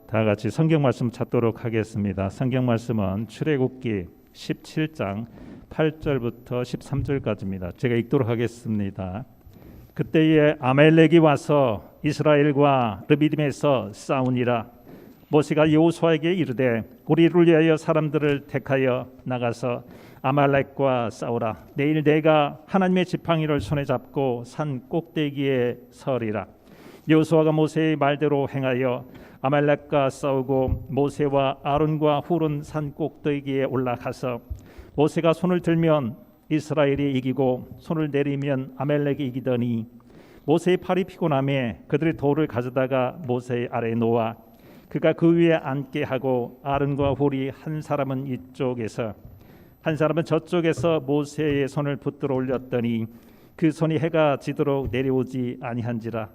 다 같이 성경 말씀 찾도록 하겠습니다. 성경 말씀은 출애굽기 17장 8절부터 13절까지입니다. 제가 읽도록 하겠습니다. 그때에 아말렉이 와서 이스라엘과 르비딤에서 싸우니라. 모세가 여호수아에게 이르되 우리를 위하여 사람들을 택하여 나가서 아말렉과 싸우라. 내일 내가 하나님의 지팡이를 손에 잡고 산 꼭대기에 서리라. 여호수아가 모세의 말대로 행하여 아말렉과 싸우고 모세와 아론과 훌은 산 꼭대기에 올라가서 모세가 손을 들면 이스라엘이 이기고 손을 내리면 아말렉이 이기더니 모세의 팔이 피곤함에 그들의 돌을 가져다가 모세의 아래에 놓아 그가 그 위에 앉게 하고 아론과 훌이 한 사람은 이쪽에서 한 사람은 저쪽에서 모세의 손을 붙들어 올렸더니 그 손이 해가 지도록 내려오지 아니한지라.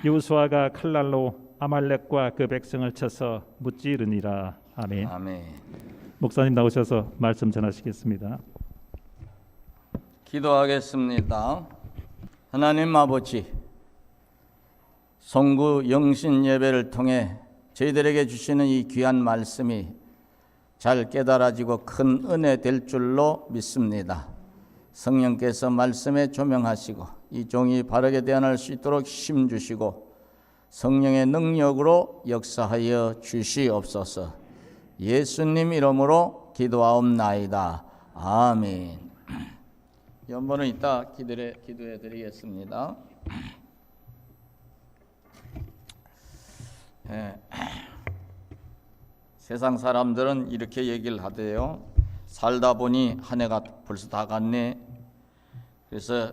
여호수아가 칼날로 아말렉과 그 백성을 쳐서 무찌르니라. 아멘. 아멘. 목사님 나오셔서 말씀 전하시겠습니다. 기도하겠습니다. 하나님 아버지, 송구 영신 예배를 통해 저희들에게 주시는 이 귀한 말씀이 잘 깨달아지고 큰 은혜 될 줄로 믿습니다. 성령께서 말씀에 조명하시고 이 종이 바르게 대안할 수 있도록 힘 주시고 성령의 능력으로 역사하여 주시옵소서. 예수님 이름으로 기도하옵나이다. 아멘. 연번은 이따 기도해 드리겠습니다. 세상 사람들은 이렇게 얘기를 하대요. 살다 보니 한 해가 벌써 다 갔네. 그래서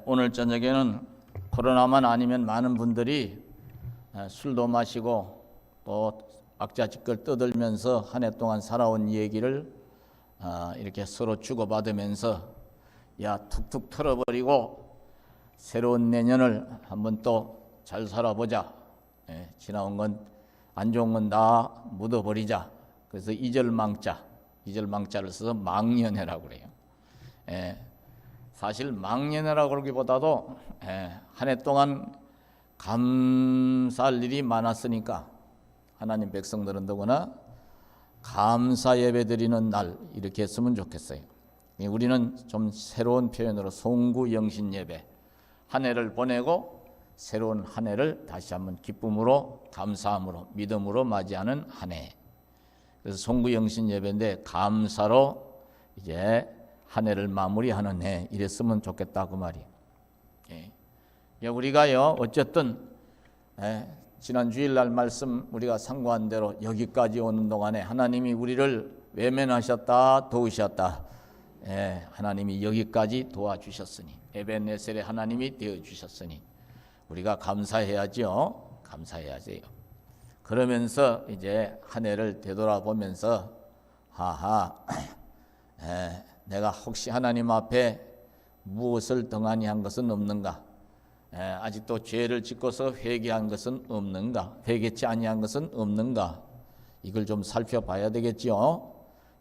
오늘 저녁에는 코로나만 아니면 많은 분들이 술도 마시고 또 악자지껄 떠들면서 한 해 동안 살아온 얘기를 이렇게 서로 주고받으면서 야 툭툭 털어버리고 새로운 내년을 한번 또 잘 살아보자. 지나온 건 안 좋은 건 다 묻어버리자. 그래서 이절망자를 써서 망년회라고 그래요. 사실 망년회라고 그러기보다도 한 해 동안 감사할 일이 많았으니까 하나님 백성들은 더구나 감사 예배 드리는 날 이렇게 했으면 좋겠어요. 우리는 좀 새로운 표현으로 송구 영신 예배, 한 해를 보내고 새로운 한 해를 다시 한번 기쁨으로 감사함으로 믿음으로 맞이하는 한 해. 그래서 송구 영신 예배인데 감사로 이제 한 해를 마무리하는 해 이랬으면 좋겠다고 말이에요. 우리가요 어쨌든 지난 주일날 말씀 우리가 상고한 대로 여기까지 오는 동안에 하나님이 우리를 외면하셨다 도우셨다. 하나님이 여기까지 도와주셨으니 에벤네셀의 하나님이 되어주셨으니 우리가 감사해야죠. 감사해야죠. 그러면서 이제 한 해를 되돌아보면서 내가 혹시 하나님 앞에 무엇을 등한히 한 것은 없는가? 아직도 죄를 짓고서 회개한 것은 없는가? 회개치 아니한 것은 없는가? 이걸 좀 살펴봐야 되겠지요.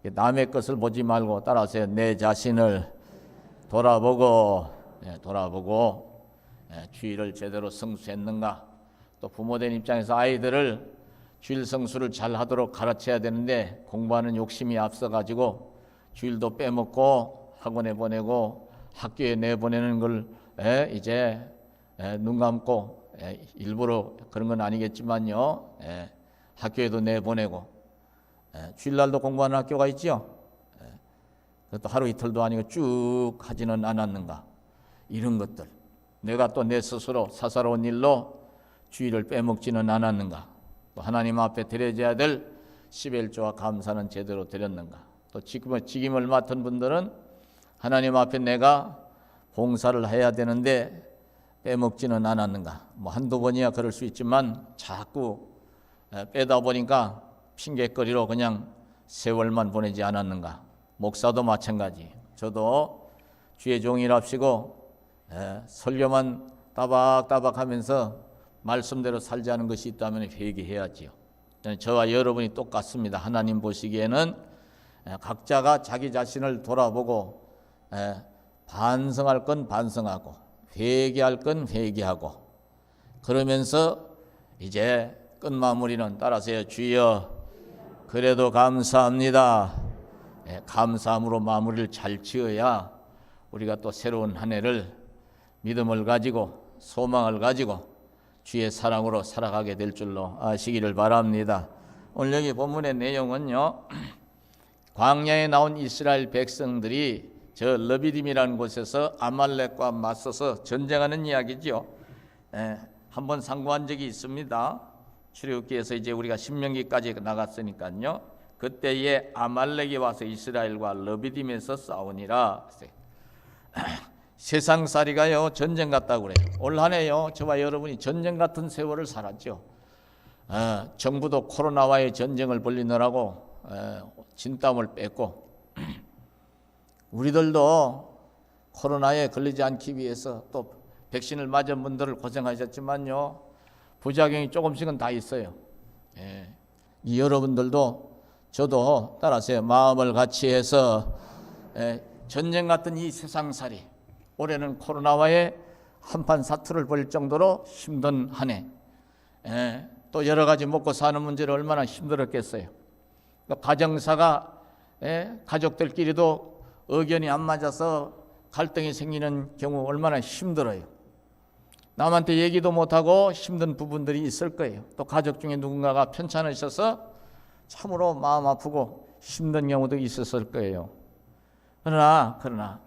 남의 것을 보지 말고 따라서 내 자신을 돌아보고 주일을 제대로 성수했는가? 또 부모된 입장에서 아이들을 주일 성수를 잘 하도록 가르쳐야 되는데 공부하는 욕심이 앞서가지고 주일도 빼먹고 학원에 보내고 학교에 내보내는 걸 이제 눈 감고 일부러 그런 건 아니겠지만요. 학교에도 내보내고 주일날도 공부하는 학교가 있죠. 그것도 하루 이틀도 아니고 쭉 하지는 않았는가. 이런 것들 내가 또 내 스스로 사사로운 일로 주일을 빼먹지는 않았는가. 또 하나님 앞에 드려져야 될 십일조와 감사는 제대로 드렸는가. 또 직임을 맡은 분들은 하나님 앞에 내가 봉사를 해야 되는데 빼먹지는 않았는가. 한두 번이야 그럴 수 있지만 자꾸 빼다 보니까 핑계거리로 그냥 세월만 보내지 않았는가. 목사도 마찬가지. 저도 주의 종이랍시고 설교만 따박따박 하면서 말씀대로 살지 않은 것이 있다면 회개해야지요. 저와 여러분이 똑같습니다. 하나님 보시기에는 각자가 자기 자신을 돌아보고 반성할 건 반성하고 회개할 건 회개하고 그러면서 이제 끝마무리는 따라서요. 주여 그래도 감사합니다. 감사함으로 마무리를 잘 지어야 우리가 또 새로운 한 해를 믿음을 가지고 소망을 가지고 주의 사랑으로 살아가게 될 줄로 아시기를 바랍니다. 오늘 여기 본문의 내용은요, 광야에 나온 이스라엘 백성들이 저 르비딤이라는 곳에서 아말렉과 맞서서 전쟁하는 이야기죠. 한번 상고한 적이 있습니다. 출애굽기에서 이제 우리가 신명기까지 나갔으니까요. 그때에 아말렉이 와서 이스라엘과 르비딤에서 싸우니라. 세상살이가요 전쟁 같다고 그래요. 올 한 해요 저와 여러분이 전쟁 같은 세월을 살았죠. 정부도 코로나와의 전쟁을 벌리느라고 진땀을 뺐고 우리들도 코로나에 걸리지 않기 위해서 또 백신을 맞은 분들을 고생하셨지만요, 부작용이 조금씩은 다 있어요. 이 여러분들도 저도 따라서 마음을 같이 해서 전쟁 같은 이 세상살이, 올해는 코로나와의 한판 사투를 벌일 정도로 힘든 한 해, 또 여러 가지 먹고 사는 문제를 얼마나 힘들었겠어요. 가정사가 가족들끼리도 의견이 안 맞아서 갈등이 생기는 경우 얼마나 힘들어요. 남한테 얘기도 못하고 힘든 부분들이 있을 거예요. 또 가족 중에 누군가가 편찮으셔서 참으로 마음 아프고 힘든 경우도 있었을 거예요. 그러나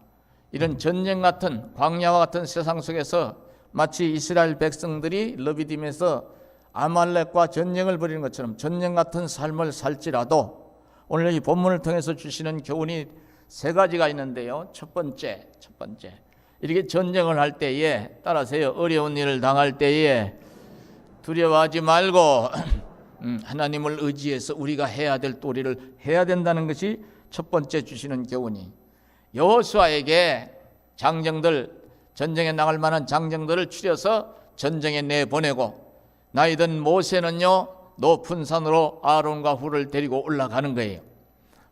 이런 전쟁 같은 광야와 같은 세상 속에서 마치 이스라엘 백성들이 르비딤에서 아말렉과 전쟁을 벌이는 것처럼 전쟁 같은 삶을 살지라도 오늘 이 본문을 통해서 주시는 교훈이 세 가지가 있는데요. 첫 번째, 이렇게 전쟁을 할 때에 따라서요, 어려운 일을 당할 때에 두려워하지 말고 하나님을 의지해서 우리가 해야 될 도리를 해야 된다는 것이 첫 번째 주시는 교훈이. 여호수아에게 장정들, 전쟁에 나갈 만한 장정들을 추려서 전쟁에 내보내고, 나이든 모세는요 높은 산으로 아론과 훌을 데리고 올라가는 거예요.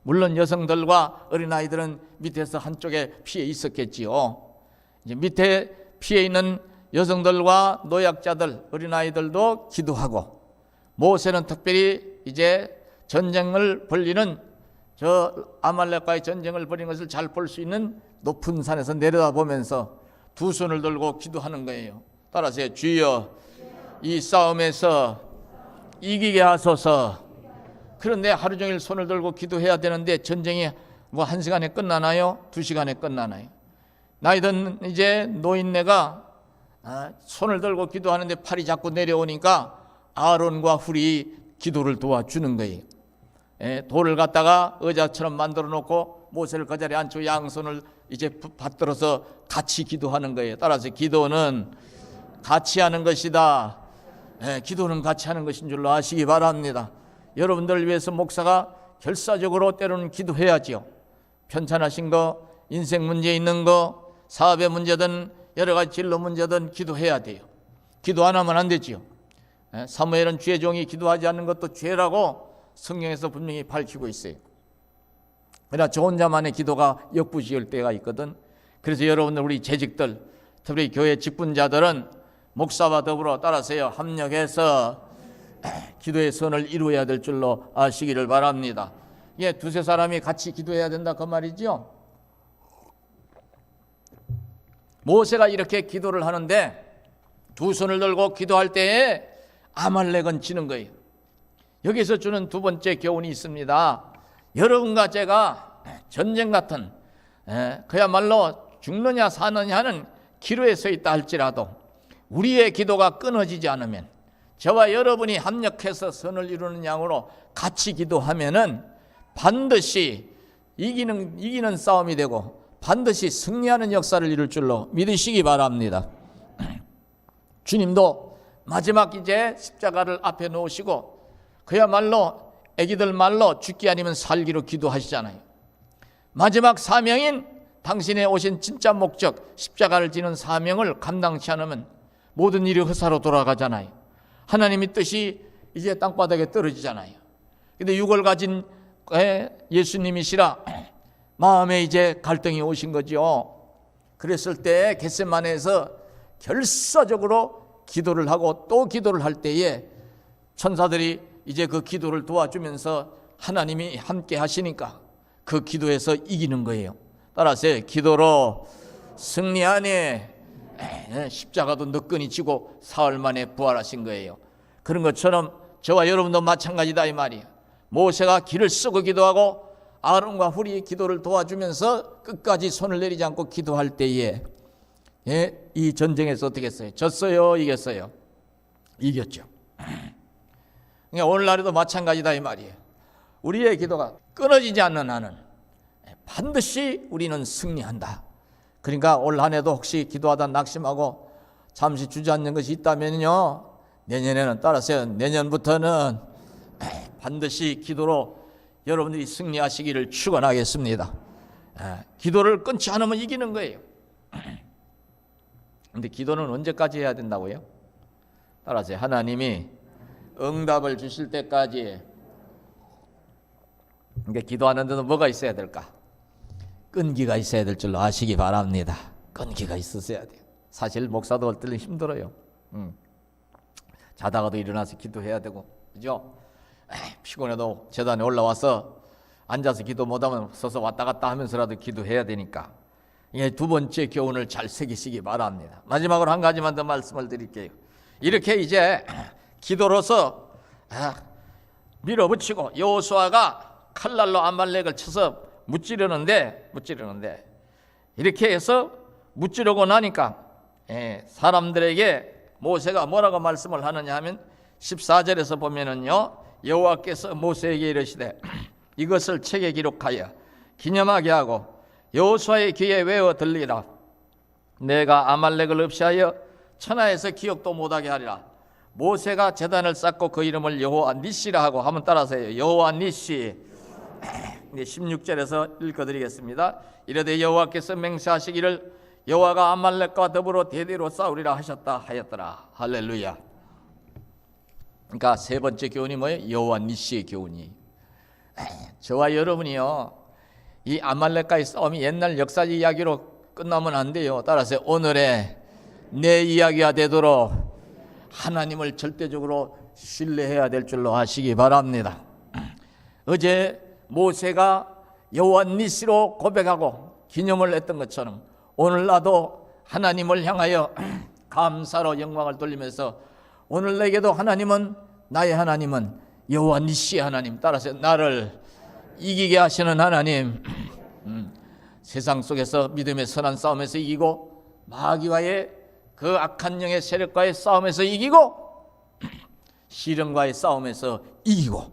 물론 여성들과 어린아이들은 밑에서 한쪽에 피해 있었겠지요. 이제 밑에 피해 있는 여성들과 노약자들, 어린아이들도 기도하고, 모세는 특별히 이제 전쟁을 벌리는 저 아말렉과의 전쟁을 벌이는 것을 잘 볼 수 있는 높은 산에서 내려다보면서 두 손을 들고 기도하는 거예요. 따라서 주여 이 싸움에서 이기게 하소서. 그런데 하루 종일 손을 들고 기도해야 되는데 전쟁이 뭐 1시간에 끝나나요? 2시간에 끝나나요? 나이든 이제 노인네가 손을 들고 기도하는데 팔이 자꾸 내려오니까 아론과 훌이 기도를 도와주는 거예요. 돌을 갖다가 의자처럼 만들어 놓고 모세를 그 자리에 앉히고 양손을 이제 받들어서 같이 기도하는 거예요. 따라서 기도는 같이 하는 것이다. 기도는 같이 하는 것인 줄로 아시기 바랍니다. 여러분들을 위해서 목사가 결사적으로 때로는 기도해야지요. 편찮으신 거, 인생 문제 있는 거, 사업의 문제든 여러 가지 진로 문제든 기도해야 돼요. 기도 안 하면 안 되지요. 사무엘은 주의 종이 기도하지 않는 것도 죄라고 성경에서 분명히 밝히고 있어요. 그러나 저 혼자만의 기도가 역부지을 때가 있거든. 그래서 여러분들, 우리 재직들, 특히 교회 직분자들은 목사와 더불어 따라서요 합력해서 기도의 선을 이루어야 될 줄로 아시기를 바랍니다. 예, 두세 사람이 같이 기도해야 된다 그 말이죠. 모세가 이렇게 기도를 하는데 두 손을 들고 기도할 때에 아말렉은 지는 거예요. 여기서 주는 두 번째 교훈이 있습니다. 여러분과 제가 전쟁 같은 그야말로 죽느냐 사느냐 하는 기로에 서 있다 할지라도 우리의 기도가 끊어지지 않으면, 저와 여러분이 합력해서 선을 이루는 양으로 같이 기도하면은 반드시 이기는 싸움이 되고 반드시 승리하는 역사를 이룰 줄로 믿으시기 바랍니다. 주님도 마지막 이제 십자가를 앞에 놓으시고 그야말로 애기들 말로 죽기 아니면 살기로 기도하시잖아요. 마지막 사명인 당신의 오신 진짜 목적, 십자가를 지는 사명을 감당치 않으면 모든 일이 헛사로 돌아가잖아요. 하나님의 뜻이 이제 땅바닥에 떨어지잖아요. 근데 육을 가진 예수님이시라 마음에 이제 갈등이 오신 거죠. 그랬을 때 겟세마네에서 결사적으로 기도를 하고 또 기도를 할 때에 천사들이 이제 그 기도를 도와주면서 하나님이 함께 하시니까 그 기도에서 이기는 거예요. 따라서 기도로 승리하네. 십자가도 너끈히 지고 사흘 만에 부활하신 거예요. 그런 것처럼 저와 여러분도 마찬가지다 이 말이에요. 모세가 길을 쓰고 기도하고 아론과 훌이 기도를 도와주면서 끝까지 손을 내리지 않고 기도할 때에 이 전쟁에서 어떻게 했어요? 졌어요? 이겼어요? 이겼죠. 그러니까 오늘날에도 마찬가지다 이 말이에요. 우리의 기도가 끊어지지 않는 한은 반드시 우리는 승리한다. 그러니까 올 한 해도 혹시 기도하다 낙심하고 잠시 주저앉는 것이 있다면요, 내년에는 따라서 내년부터는 반드시 기도로 여러분들이 승리하시기를 축원하겠습니다. 기도를 끊지 않으면 이기는 거예요. 근데 기도는 언제까지 해야 된다고요? 따라서 하나님이 응답을 주실 때까지. 그러니까 기도하는 데는 뭐가 있어야 될까? 끈기가 있어야 될 줄로 아시기 바랍니다. 끈기가 있었어야 돼요. 사실 목사도 할 때는 힘들어요. 자다가도 일어나서 기도해야 되고, 그죠? 피곤해도 제단에 올라와서 앉아서 기도 못하면 서서 왔다 갔다 하면서라도 기도해야 되니까 두 번째 교훈을 잘 새기시기 바랍니다. 마지막으로 한 가지만 더 말씀을 드릴게요. 이렇게 이제 기도로서 밀어붙이고 여호수아가 칼날로 아말렉을 쳐서 무찌르는데 이렇게 해서 무찌르고 나니까 사람들에게 모세가 뭐라고 말씀을 하느냐 하면 14절에서 보면은요, 여호와께서 모세에게 이르시되 이것을 책에 기록하여 기념하게 하고 여호수아의 귀에 외워 들리라. 내가 아말렉을 없이하여 천하에서 기억도 못하게 하리라. 모세가 제단을 쌓고 그 이름을 여호와 니시라 하고 한번 따라서 해요. 여호와 니시. 16절에서 읽어드리겠습니다. 이르되 여호와께서 맹세하시기를 여호와가 아말렉과 더불어 대대로 싸우리라 하였더라. 할렐루야. 그러니까 세 번째 교훈이 뭐예요? 여호와 니시의 교훈이. 저와 여러분이요, 이 아말렉과의 싸움이 옛날 역사 이야기로 끝나면 안 돼요. 따라서 오늘의 내 이야기가 되도록 하나님을 절대적으로 신뢰해야 될 줄로 아시기 바랍니다. 어제 모세가 여호와 니시로 고백하고 기념을 했던 것처럼 오늘 나도 하나님을 향하여 감사로 영광을 돌리면서 오늘 내게도 나의 하나님은 여호와 니시의 하나님, 따라서 나를 이기게 하시는 하나님, 세상 속에서 믿음의 선한 싸움에서 이기고 마귀와의 그 악한 영의 세력과의 싸움에서 이기고 시련과의 싸움에서 이기고.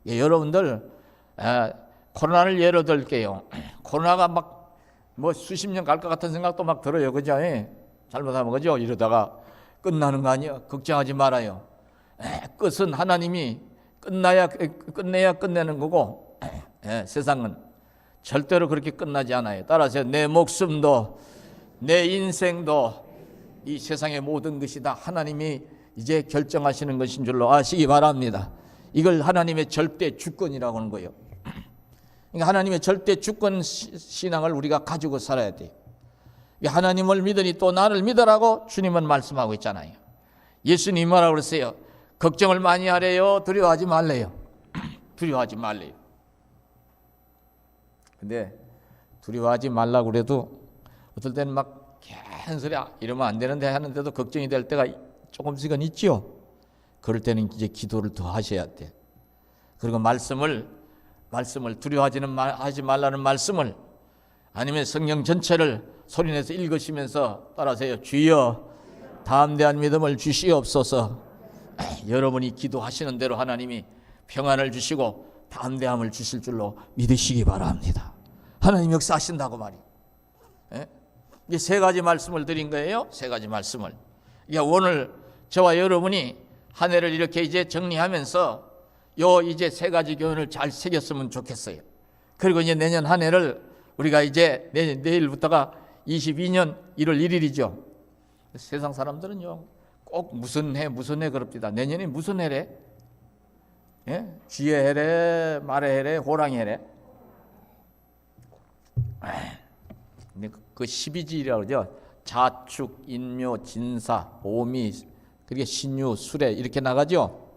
여러분들 코로나를 예로 들게요. 코로나가 막 뭐 수십 년 갈 것 같은 생각도 막 들어요. 그죠? 잘못하면 그죠? 이러다가 끝나는 거 아니에요? 걱정하지 말아요. 끝은 하나님이 끝내야 끝내는 거고 세상은 절대로 그렇게 끝나지 않아요. 따라서 내 목숨도 내 인생도 이 세상의 모든 것이 다 하나님이 이제 결정하시는 것인 줄로 아시기 바랍니다. 이걸 하나님의 절대 주권이라고 하는 거예요. 그러니까 하나님의 절대 주권 신앙을 우리가 가지고 살아야 돼요. 하나님을 믿으니 또 나를 믿으라고 주님은 말씀하고 있잖아요. 예수님 뭐라고 그랬어요? 걱정을 많이 하래요? 두려워하지 말래요? 두려워하지 말래요. 근데 두려워하지 말라고 그래도 어떨 때는 막 개소리 이러면 안 되는데 하는데도 걱정이 될 때가 조금씩은 있죠. 그럴 때는 이제 기도를 더 하셔야 돼. 그리고 말씀을 두려워하지 말라는 말씀을 아니면 성경 전체를 소리내서 읽으시면서 따라서요. 주여 담대한 믿음을 주시옵소서. 여러분이 기도하시는 대로 하나님이 평안을 주시고 담대함을 주실 줄로 믿으시기 바랍니다. 하나님 역사하신다고 말이에요. 이게 세 가지 말씀을 드린 거예요. 세 가지 말씀을. 오늘 저와 여러분이 한 해를 이렇게 이제 정리하면서 이제 세 가지 교훈을 잘 새겼으면 좋겠어요. 그리고 이제 내년 한 해를 우리가 이제 내일부터가 22년 1월 1일이죠. 세상 사람들은요, 꼭 무슨 해 그럽니다. 내년이 무슨 해래? 쥐의 해래, 말의 해래, 호랑이 해래? 근데 그 12지라고 그러죠. 자축, 인묘, 진사, 오미, 그리고 신유, 수레 이렇게 나가죠.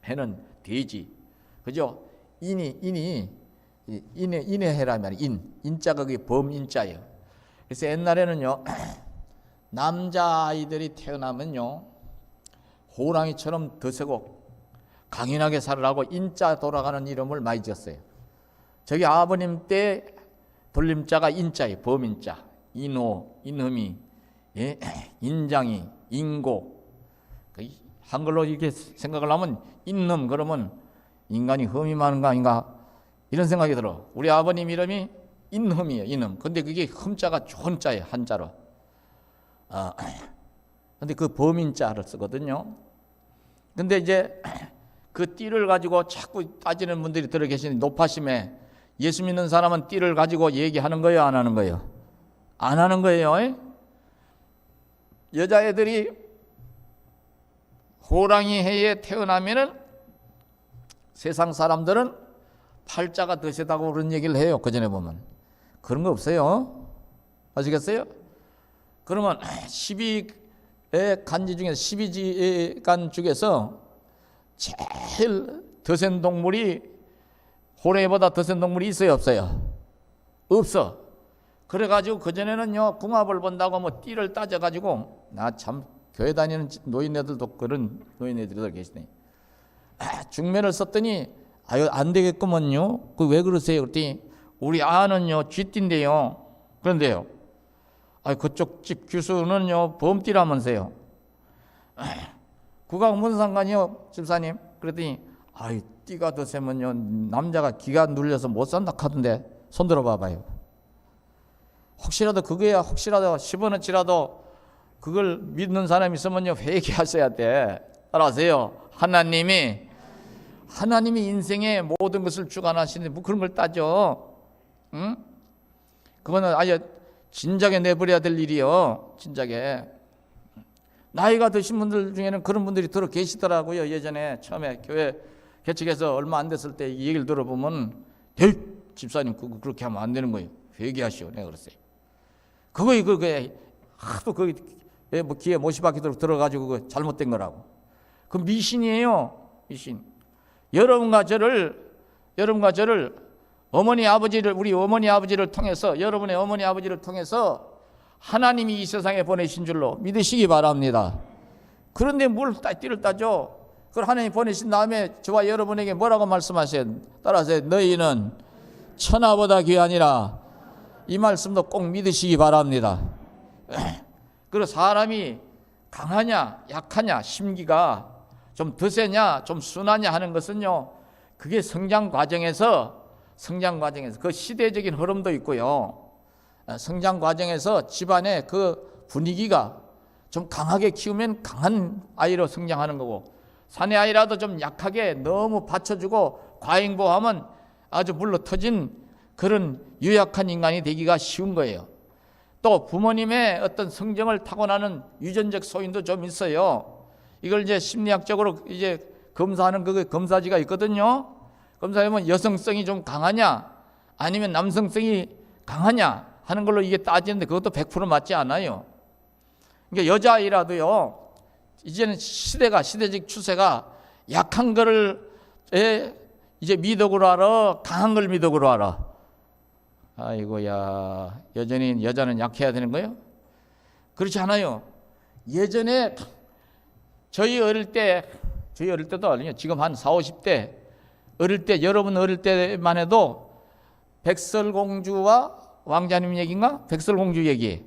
해는 돼지. 그죠? 인의 해라 말이야. 인자가 그게 범인자예요. 그래서 옛날에는요, 남자아이들이 태어나면요, 호랑이처럼 드세고 강인하게 살으라고 인자 돌아가는 이름을 많이 지었어요. 저기 아버님 때 돌림자가 인자예요. 범인자. 인호, 인흠이, 예? 인장이, 인고. 한글로 이렇게 생각을 하면 인놈 그러면 인간이 흠이 많은 거 아닌가 이런 생각이 들어. 우리 아버님 이름이 인흠이에요. 인흠. 근데 그게 흠자가 좋은 자예요. 한자로. 근데 그 범인자를 쓰거든요. 근데 이제 그 띠를 가지고 자꾸 따지는 분들이 들어 계시니 높아심에 예수 믿는 사람은 띠를 가지고 얘기하는 거예요, 안 하는 거예요? 안 하는 거예요. 여자애들이 호랑이 해에 태어나면은 세상 사람들은 팔자가 더 세다고 그런 얘기를 해요. 그 전에 보면 그런 거 없어요. 아시겠어요? 그러면 12의 간지 중에서 12지간 중에서 제일 더 센 동물이 호랑이보다 더 센 동물이 있어요, 없어요? 없어. 그래가지고 그전에는요, 궁합을 본다고 뭐 띠를 따져가지고, 나 참 교회 다니는 노인네들도 그런 노인네들이 계시네. 중매를 썼더니 아유 안 되겠구먼요. 그 왜 그러세요? 그랬더니 우리 아는요 쥐띠인데요. 그런데요, 그쪽 집 교수는요 범띠라면서요. 그거하고 무슨 상관이요, 집사님? 그랬더니 띠가 더 세면요 남자가 기가 눌려서 못 산다 하던데 손 들어봐봐요. 혹시라도 그거야, 혹시라도 10원어치라도 그걸 믿는 사람이 있으면요 회개하셔야 돼. 알아세요? 하나님이 인생의 모든 것을 주관하시는데 뭐 그런 걸 따져? 응? 그거는 아예 진작에 내버려야 될 일이요. 진작에. 나이가 드신 분들 중에는 그런 분들이 들어 계시더라고요. 예전에 처음에 교회 개척해서 얼마 안 됐을 때 이 얘기를 들어보면 집사님 그거 그렇게 하면 안 되는 거예요. 회개하시오. 내가 그랬어요. 그게 하도 그 뭐 귀에 못이 박히도록 들어가지고 그거 잘못된 거라고. 그 미신이에요. 미신. 여러분과 저를 우리 어머니 아버지를 통해서, 여러분의 어머니 아버지를 통해서 하나님이 이 세상에 보내신 줄로 믿으시기 바랍니다. 그런데 뭘 띠를 따져? 그걸 하나님 보내신 다음에 저와 여러분에게 뭐라고 말씀하세요? 따라서 너희는 천하보다 귀하니라. 이 말씀도 꼭 믿으시기 바랍니다. 그리고 사람이 강하냐 약하냐, 심기가 좀 더 세냐 좀 순하냐 하는 것은요, 그게 성장 과정에서 그 시대적인 흐름도 있고요, 성장 과정에서 집안의 그 분위기가 좀 강하게 키우면 강한 아이로 성장하는 거고, 사내 아이라도 좀 약하게 너무 받쳐주고 과잉보호하면 아주 물러 터진 그런 유약한 인간이 되기가 쉬운 거예요. 또 부모님의 어떤 성정을 타고나는 유전적 소인도 좀 있어요. 이걸 이제 심리학적으로 이제 검사하는 그 검사지가 있거든요. 검사해보면 여성성이 좀 강하냐 아니면 남성성이 강하냐 하는 걸로 이게 따지는데 그것도 100% 맞지 않아요. 그러니까 여자아이라도요, 이제는 시대적 추세가 약한 거를 이제 미덕으로 알아, 강한 걸 미덕으로 알아. 아이고야, 여전히 여자는 약해야 되는 거예요? 그렇지 않아요. 예전에 저희 어릴 때도 아니에요. 지금 한 40, 50대 어릴 때, 여러분 어릴 때만 해도 백설공주와 왕자님 얘기인가? 백설공주 얘기.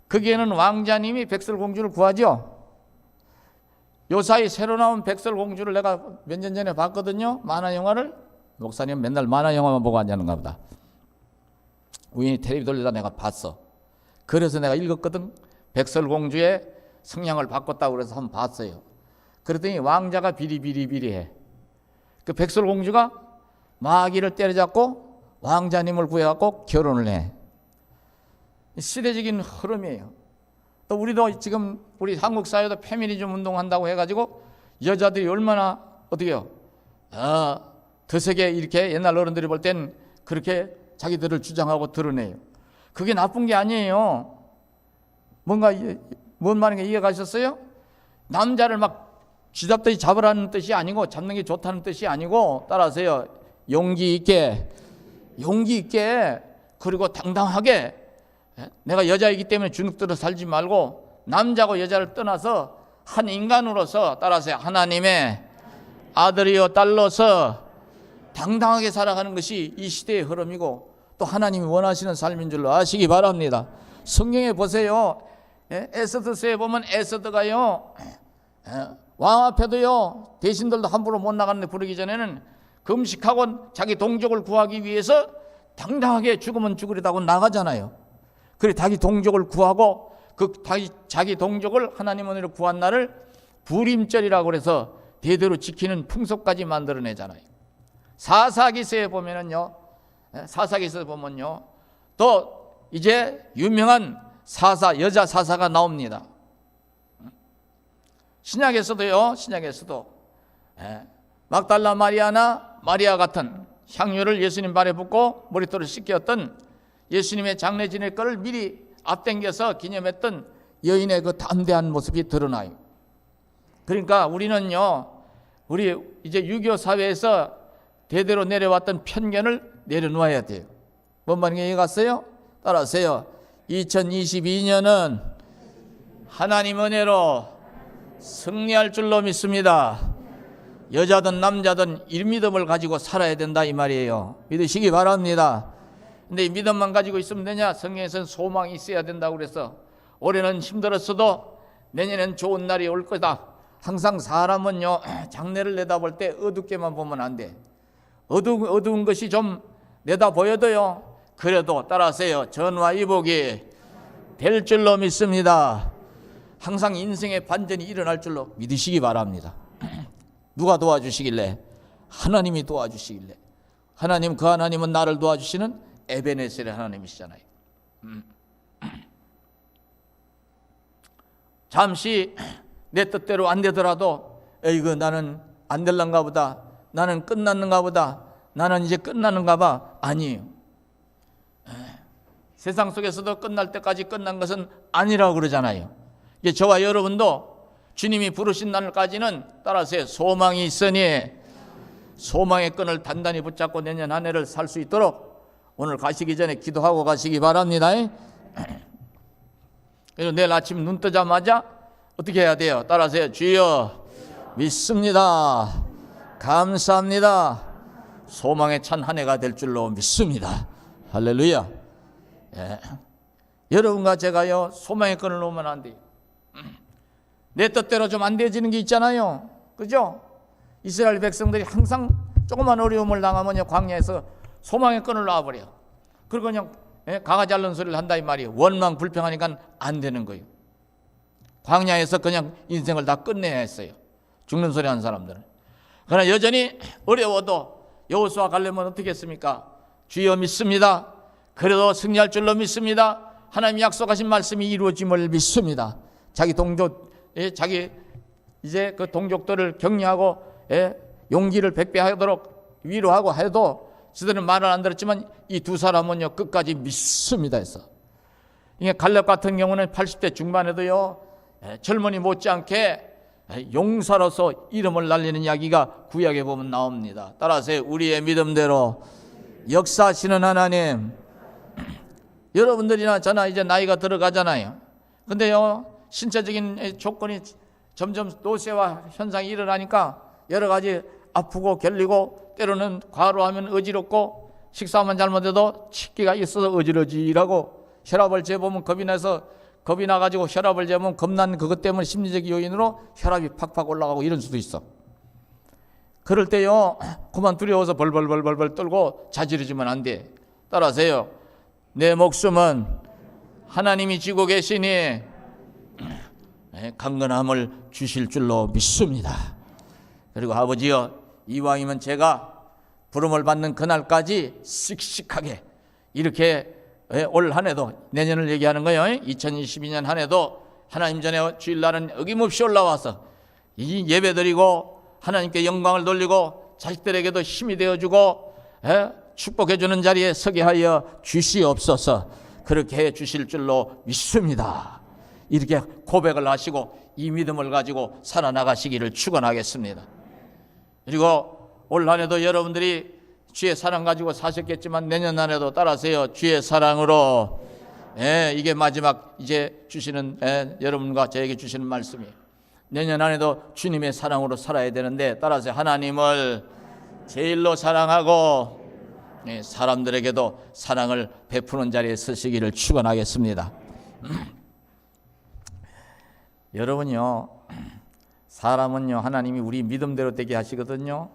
거기에는 왕자님이 백설공주를 구하죠. 요사이 새로 나온 백설공주를 내가 몇 년 전에 봤거든요. 만화 영화를. 목사님 맨날 만화 영화만 보고 앉아는가 보다. 우연히 텔레비 돌리다 내가 봤어. 그래서 내가 읽었거든. 백설공주의 성향을 바꿨다고 그래서 한번 봤어요. 그랬더니 왕자가 비리비리비리해. 그 백설공주가 마귀를 때려잡고 왕자님을 구해갖고 결혼을 해. 시대적인 흐름이에요. 또 우리도 지금 우리 한국 사회도 페미니즘 운동한다고 해가지고 여자들이 얼마나 어떻게요? 더 세게 이렇게 옛날 어른들이 볼 땐 그렇게 자기들을 주장하고 드러내요. 그게 나쁜 게 아니에요. 뭔가 뭔 말인가 이해가셨어요? 남자를 막 쥐잡듯이 잡으라는 뜻이 아니고 잡는 게 좋다는 뜻이 아니고 따라서요. 용기 있게 그리고 당당하게 내가 여자이기 때문에 주눅들어 살지 말고 남자고 여자를 떠나서 한 인간으로서 따라서 하나님의 아들이요 딸로서 당당하게 살아가는 것이 이 시대의 흐름이고 또 하나님이 원하시는 삶인 줄로 아시기 바랍니다. 성경에 보세요. 에스더서에 보면 에스더가요 왕 앞에도요 대신들도 함부로 못 나가는데 부르기 전에는 금식하고 자기 동족을 구하기 위해서 당당하게 죽으면 죽으리다고 나가잖아요. 그래 자기 동족을 구하고 그 자기 동족을 하나님 은혜로 구한 날을 부림절이라고 그래서 대대로 지키는 풍속까지 만들어내잖아요. 사사기서에 보면은요, 또 이제 유명한 사사, 여자 사사가 나옵니다. 신약에서도 막달라 마리아나 마리아 같은 향유를 예수님 발에 붓고 머리털을 씻겼던 예수님의 장례 지낼 것을 미리 앞당겨서 기념했던 여인의 그 담대한 모습이 드러나요. 그러니까 우리는요, 우리 이제 유교 사회에서 대대로 내려왔던 편견을 내려놓아야 돼요. 뭔 말인지 갔어요? 따라하세요. 2022년은 하나님 은혜로 승리할 줄로 믿습니다. 여자든 남자든 이 믿음을 가지고 살아야 된다 이 말이에요. 믿으시기 바랍니다. 근데 이 믿음만 가지고 있으면 되냐? 성경에서는 소망이 있어야 된다고 그래서 올해는 힘들었어도 내년엔 좋은 날이 올 거다. 항상 사람은요 장래를 내다볼 때 어둡게만 보면 안 돼. 어두운 것이 좀 내다 보여도요 그래도 따라하세요. 전화 이복이 될 줄로 믿습니다. 항상 인생의 반전이 일어날 줄로 믿으시기 바랍니다. 누가 도와주시길래? 하나님이 도와주시길래. 하나님, 그 하나님은 나를 도와주시는 에베네셀의 하나님이시잖아요. 잠시 내 뜻대로 안 되더라도 에이그 나는 안 될란가 보다, 나는 끝났는가 보다, 나는 이제 끝나는가 봐. 아니에요. 세상 속에서도 끝날 때까지 끝난 것은 아니라고 그러잖아요. 이제 저와 여러분도 주님이 부르신 날까지는 따라서 소망이 있으니 소망의 끈을 단단히 붙잡고 내년 한 해를 살 수 있도록 오늘 가시기 전에 기도하고 가시기 바랍니다. 그래서 내일 아침 눈 뜨자마자 어떻게 해야 돼요? 따라서요. 주여 믿습니다. 감사합니다. 소망에 찬 한 해가 될 줄로 믿습니다. 할렐루야. 여러분과 제가요 소망의 끈을 놓으면 안 돼요. 내 뜻대로 좀 안 되어지는 게 있잖아요. 그죠? 이스라엘 백성들이 항상 조그만 어려움을 당하면 광야에서 소망의 끈을 놔버려. 그리고 그냥 강아지 앓는 소리를 한다 이 말이에요. 원망 불평하니까 안 되는 거예요. 광야에서 그냥 인생을 다 끝내야 했어요. 죽는 소리 하는 사람들은. 그러나 여전히 어려워도 여호수아 갈렙은 어떻게 했습니까? 주여 믿습니다. 그래도 승리할 줄로 믿습니다. 하나님이 약속하신 말씀이 이루어짐을 믿습니다. 자기 동족, 자기 이제 그 동족들을 격려하고 용기를 백배하도록 위로하고 해도 저들은 말을 안 들었지만 이 두 사람은요 끝까지 믿습니다 했어. 이게 갈렙 같은 경우는 80대 중반에도요 젊은이 못지않게 용사로서 이름을 날리는 이야기가 구약에 보면 나옵니다. 따라서 우리의 믿음대로 역사하시는 하나님, 여러분들이나 저나 이제 나이가 들어가잖아요. 근데요 신체적인 조건이 점점 노쇠화 현상이 일어나니까 여러 가지 아프고 결리고 때로는 과로하면 어지럽고 식사만 잘못해도 식기가 있어서 어지러지라고 혈압을 재보면 겁이 나가지고 혈압을 재보면 겁난 그것 때문에 심리적 요인으로 혈압이 팍팍 올라가고 이런 수도 있어. 그럴 때요 그만 두려워서 벌벌 떨고 자지러지면 안 돼. 따라하세요. 내 목숨은 하나님이 쥐고 계시니 강건함을 주실 줄로 믿습니다. 그리고 아버지여 이왕이면 제가 부름을 받는 그날까지 씩씩하게 이렇게 올 한 해도 내년을 얘기하는 거예요. 2022년 한 해도 하나님 전에 주일날은 어김없이 올라와서 이 예배드리고 하나님께 영광을 돌리고 자식들에게도 힘이 되어주고 축복해주는 자리에 서게 하여 주시옵소서. 그렇게 해 주실 줄로 믿습니다. 이렇게 고백을 하시고 이 믿음을 가지고 살아나가시기를 축원하겠습니다. 그리고 올 한해도 여러분들이 주의 사랑 가지고 사셨겠지만 내년 한해도 따라서요, 주의 사랑으로. 이게 마지막 이제 주시는 여러분과 저에게 주시는 말씀이에요. 내년 안에도 주님의 사랑으로 살아야 되는데 따라서 하나님을 제일로 사랑하고 사람들에게도 사랑을 베푸는 자리에 서시기를 축원하겠습니다. 여러분요, 사람은요 하나님이 우리 믿음대로 되게 하시거든요.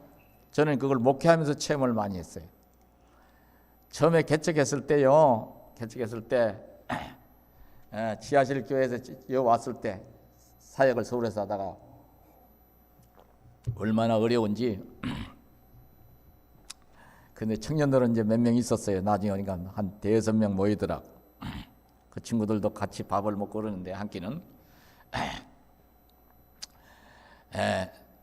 저는 그걸 목회하면서 체험을 많이 했어요. 처음에 개척했을 때 지하실 교회에서 왔을 때 사역을 서울에서 하다가 얼마나 어려운지. 근데 청년들은 이제 몇 명 있었어요. 나중에 오니까 한 5-6명 모이더라고. 그 친구들도 같이 밥을 먹고 그러는데 한 끼는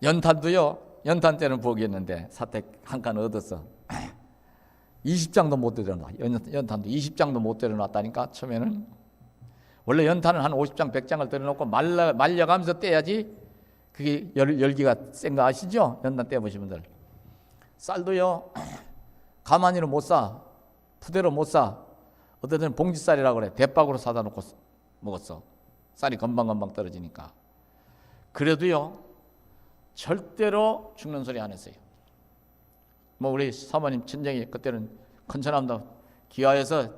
연탄도요. 연탄 때는 포기했는데 사택 한 칸 얻었어. 20장도 못 데려놔. 연탄도 20장도 못 데려놨다니까. 처음에는 원래 연탄은 한 50장 100장을 데려놓고 말려가면서 떼야지 그게 열기가 센 거 아시죠? 연탄 떼보신 분들. 쌀도요 가만히는 못 사. 푸대로 못 사. 어떤 데는 봉지쌀이라고 그래. 대박으로 사다 놓고 먹었어. 쌀이 금방금방 떨어지니까. 그래도요 절대로 죽는 소리 안 했어요. 뭐 우리 사모님 친정이 그때는 컨천남도 기아에서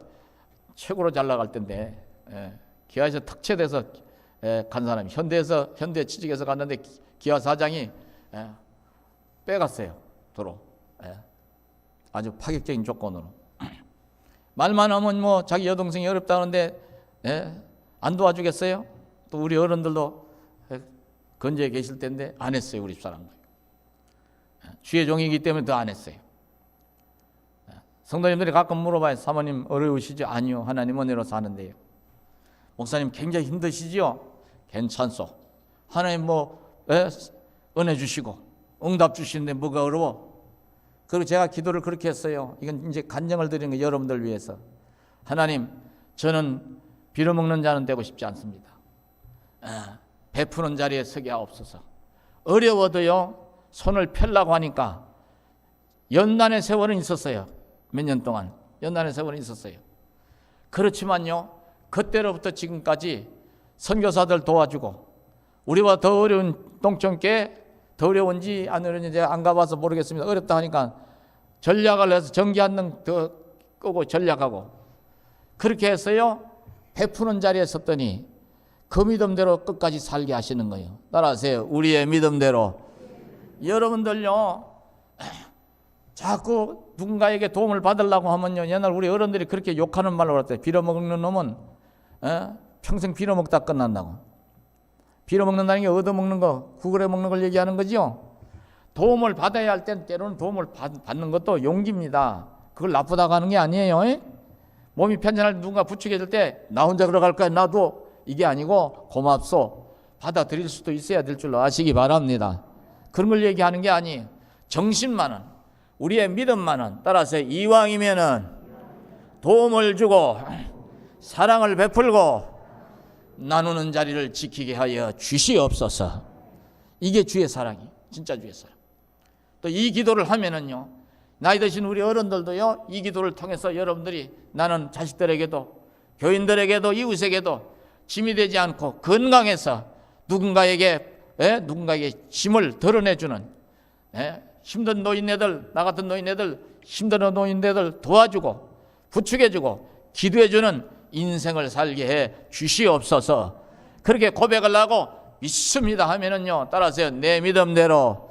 최고로 잘 나갈 때인데, 기아에서 특채돼서 간 사람이 현대 취직해서 갔는데 기아 사장이 빼갔어요. 도로. 아주 파격적인 조건으로. 말만 하면 뭐 자기 여동생이 어렵다는데 안 도와주겠어요? 또 우리 어른들도 건재해 계실 텐데 안 했어요. 우리 집사람. 주의 종이기 때문에 더 안 했어요. 성도님들이 가끔 물어봐요. 사모님 어려우시죠? 아니요. 하나님 은혜로 사는데요. 목사님 굉장히 힘드시죠? 괜찮소. 하나님 은혜 주시고 응답 주시는데 뭐가 어려워? 그리고 제가 기도를 그렇게 했어요. 이건 이제 간증을 드리는 거 여러분들 위해서. 하나님, 저는 빌어먹는 자는 되고 싶지 않습니다. 베푸는 자리에 서게 하옵소서. 어려워도요 손을 펴려고 하니까 연단의 세월은 있었어요. 몇 년 동안 연단의 세월은 있었어요. 그렇지만요 그때로부터 지금까지 선교사들 도와주고, 우리와 더 어려운 동청께 더 어려운지 안 어려운지 제가 안 가봐서 모르겠습니다. 어렵다 하니까 전략을 해서 전기 한 등 더 끄고 전략하고 그렇게 해서요 베푸는 자리에 섰더니 그 믿음대로 끝까지 살게 하시는 거예요. 따라하세요. 우리의 믿음대로. 여러분들요 자꾸 누군가에게 도움을 받으려고 하면요, 옛날 우리 어른들이 그렇게 욕하는 말로 그랬대요. 빌어먹는 놈은 평생 빌어먹다 끝난다고. 빌어먹는다는 게 얻어먹는 거, 구걸해 먹는 걸 얘기하는 거죠. 도움을 받아야 할 땐 때로는 도움을 받는 것도 용기입니다. 그걸 나쁘다고 하는 게 아니에요. 몸이 편찮을 때 누군가 부추겨 줄 때 나 혼자 걸어갈 거야 나도, 이게 아니고 고맙소. 받아들일 수도 있어야 될 줄로 아시기 바랍니다. 그런 걸 얘기하는 게 아니에요. 정신만은, 우리의 믿음만은, 따라서 이왕이면은 도움을 주고 사랑을 베풀고 나누는 자리를 지키게 하여 주시옵소서. 이게 주의 사랑이, 진짜 주의 사랑. 또 이 기도를 하면은요, 나이 드신 우리 어른들도요, 이 기도를 통해서 여러분들이 나는 자식들에게도 교인들에게도 이웃에게도 짐이 되지 않고 건강해서 누군가에게 짐을 덜어내주는, 힘든 노인네들, 나 같은 노인네들, 힘든 노인네들 도와주고 부축해주고 기도해주는 인생을 살게 해 주시옵소서. 그렇게 고백을 하고 믿습니다 하면은요, 따라서요, 내 믿음대로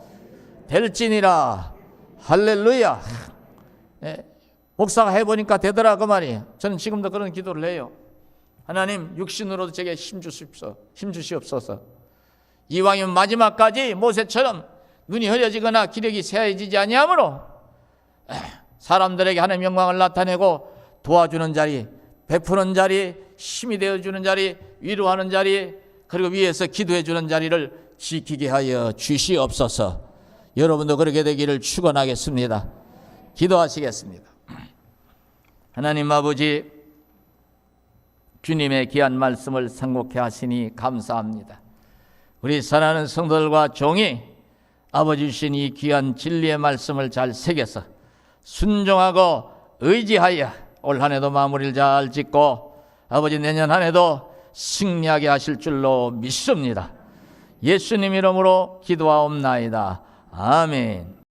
될지니라. 할렐루야. 목사가 해보니까 되더라 그 말이에요. 저는 지금도 그런 기도를 해요. 하나님, 육신으로도 제게 힘 주시옵소서. 이왕이면 마지막까지 모세처럼 눈이 흐려지거나 기력이 쇠해지지 아니하므로 사람들에게 하나님의 영광을 나타내고 도와주는 자리, 베푸는 자리, 힘이 되어주는 자리, 위로하는 자리, 그리고 위에서 기도해주는 자리를 지키게 하여 주시옵소서. 여러분도 그렇게 되기를 축원하겠습니다. 기도하시겠습니다. 하나님 아버지, 주님의 귀한 말씀을 상고케 하시니 감사합니다. 우리 사랑하는 성도들과 종이 아버지 주신 이 귀한 진리의 말씀을 잘 새겨서 순종하고 의지하여 올 한 해도 마무리를 잘 짓고 아버지 내년 한 해도 승리하게 하실 줄로 믿습니다. 예수님 이름으로 기도하옵나이다. 아멘.